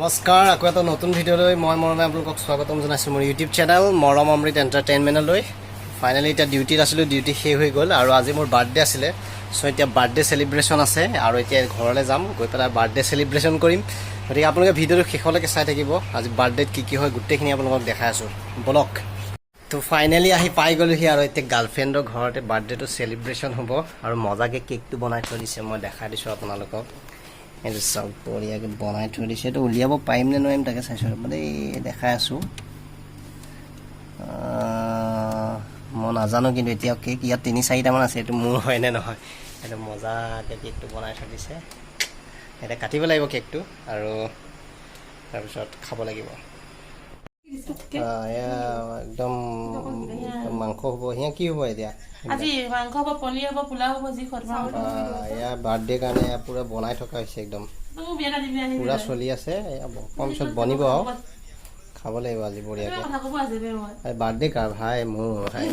নমস্কাৰ আকৌ এটা নতুন ভিডিঅ'লৈ মই মৰমে আপোনালোকক স্বাগতম জনাইছোঁ মোৰ ইউটিউব চেনেল মৰম অমৃত এণ্টাৰটেইনমেণ্টলৈ। ফাইনেলি এতিয়া ডিউটিত আছিলোঁ, ডিউটি শেষ হৈ গ'ল আৰু আজি মোৰ বাৰ্থডে আছিলে। চ' এতিয়া বাৰ্থডে চেলিব্ৰেশ্যন আছে আৰু এতিয়া ঘৰলৈ যাম, গৈ পেলাই বাৰ্থডে চেলিব্ৰেশ্যন কৰিম। গতিকে আপোনালোকে ভিডিঅ'টো শেষলৈকে চাই থাকিব। আজি বাৰ্থডেত কি হয় গোটেইখিনি আপোনালোকক দেখাই আছোঁ, বলক। তো ফাইনেলি আহি পাই গ'লোহি আৰু এতিয়া গাৰ্লফ্ৰেণ্ডৰ ঘৰতে বাৰ্থডেটো চেলিব্ৰেশ্যন হ'ব আৰু মজাকৈ কেকটো বনাই থৈ দিছে, মই দেখাই দিছোঁ আপোনালোকক। এইটো চাওক বঢ়িয়াকৈ বনাই থৈ দিছে। এইটো উলিয়াব পাৰিম নে নোৱাৰিম তাকে চাইছোঁ মানে দেখাই আছোঁ। মই নাজানো কিন্তু এতিয়া কেক ইয়াত ৩-৪টামান আছে, এইটো মোৰ হয় নে নহয়। এইটো মজাকৈ কেকটো বনাই থৈ দিছে। এতিয়া কাটিব লাগিব কেকটো আৰু তাৰপিছত খাব লাগিব। একদম মাংস হ'ব। সিয়া কি হ'ব এতিয়া? আজি মাংস হ'ব, পনীৰ হ'ব, পোলাও হ'ব, যি এয়া বাৰ্থডে কাৰণে পুৰা বনাই থকা হৈছে, একদম পুৰা চলি আছে। অকণ পিছত বনিব আৰু খাব লাগিব আজি বঢ়িয়াকৈ। বাৰ্থডে কাৰ ভাই? মোৰ ভাই।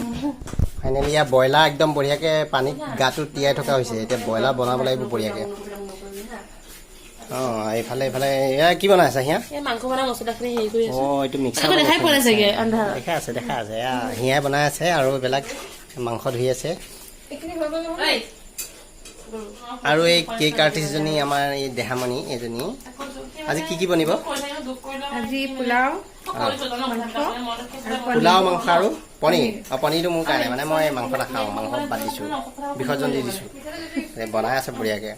ফাইনেলি ইয়াৰ ব্ৰইলাৰ একদম বঢ়িয়াকৈ পানীত গাটো তিয়াই থকা হৈছে। এতিয়া ব্ৰইলাৰ বনাব লাগিব বঢ়িয়াকৈ। এইফালে এয়া কি বনাই আছে সিয়া? এইটো মিক্সাৰ দেখাই আছে এয়া সিয়াই বনাই আছে আৰু এইবিলাক মাংস ধুই আছে। আৰু এই কেক আৰ্টিষ্টজনী আমাৰ এই দেহামণি এইজনী। আজি কি বনিব? আজি পোলাও মাংস আৰু পনীৰ। পনীৰটো মোৰ কাৰণে, মানে মই মাংস নাখাওঁ, মাংস বাদ দিছোঁ, বিসৰ্জন দি দিছোঁ। বনাই আছে বঢ়িয়াকৈ।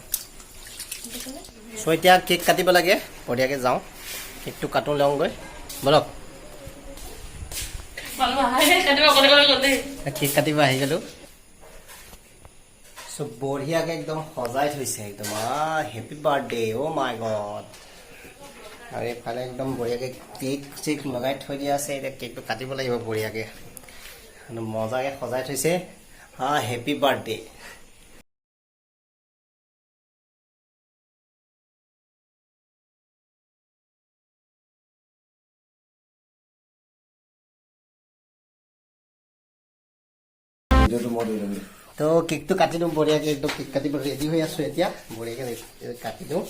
চ' এতিয়া কেক কাটিব লাগে, বঢ়িয়াকৈ যাওঁ কেকটো কাটো লওঁগৈ, বলক। কেক কাটিব আহি গ'লোঁ। চ' বঢ়িয়াকৈ একদম সজাই থৈছে একদম। হেপী বাৰ্থডে, অ' মাই গড। আৰু এইফালে একদম বঢ়িয়াকৈ কেক চেক লগাই থৈ দিয়া আছে। এতিয়া কেকটো কাটিব লাগিব বঢ়িয়াকৈ, মজাকৈ সজাই থৈছে। Happy birthday. তো কেকটো কাটি দিওঁ বঢ়িয়াকৈ, একদম কেক কাটিব ৰেডি হৈ আছোঁ এতিয়া। বঢ়িয়াকৈ কাটি দিওঁ।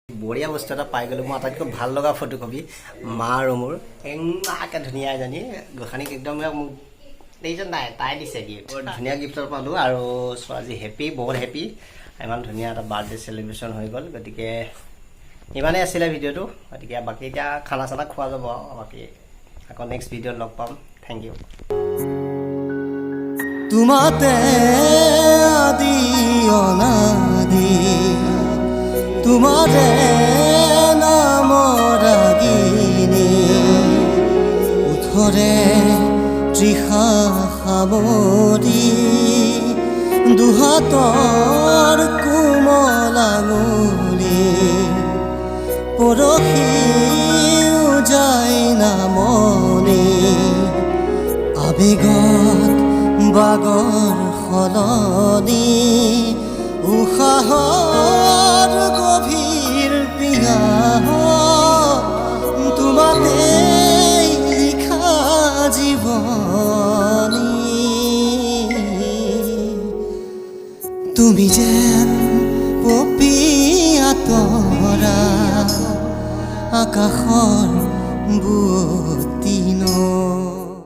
বঢ়িয়া বস্তু এটা পাই গ'লোঁ। মই আটাইতকৈ ভাল লগা ফটোকপি মা আৰু মোৰ একে ধুনীয়া এজনী গোসানীক একদম মোক দেখিছে নাই, তাই দিছে গিফ্ট। বৰ ধুনীয়া গিফ্ট এটা পালোঁ আৰু আজি হেপী, বহুত হেপী। ইমান ধুনীয়া এটা বাৰ্থডে চেলিব্ৰেশ্যন হৈ গ'ল। গতিকে ইমানেই আছিলে ভিডিঅ'টো। গতিকে বাকী এতিয়া খানা চানা খোৱা যাব আৰু বাকী আকৌ নেক্সট ভিডিঅ'ত লগ পাম। Thank you. তোমাতে আদি অনাদি তোমাৰে নামৰাগিনী উঠৰে তৃষা সামৰি দুহাতৰ কোমল আঙুলি পৰহি যায় নামনি আবেগত বাগৰ সলনি উশাহৰ গভীৰ পিয়াহ তোমাতে লিখা জীৱনী তুমি যেন পপীয়া তৰা আকাশৰ বুৱতী ন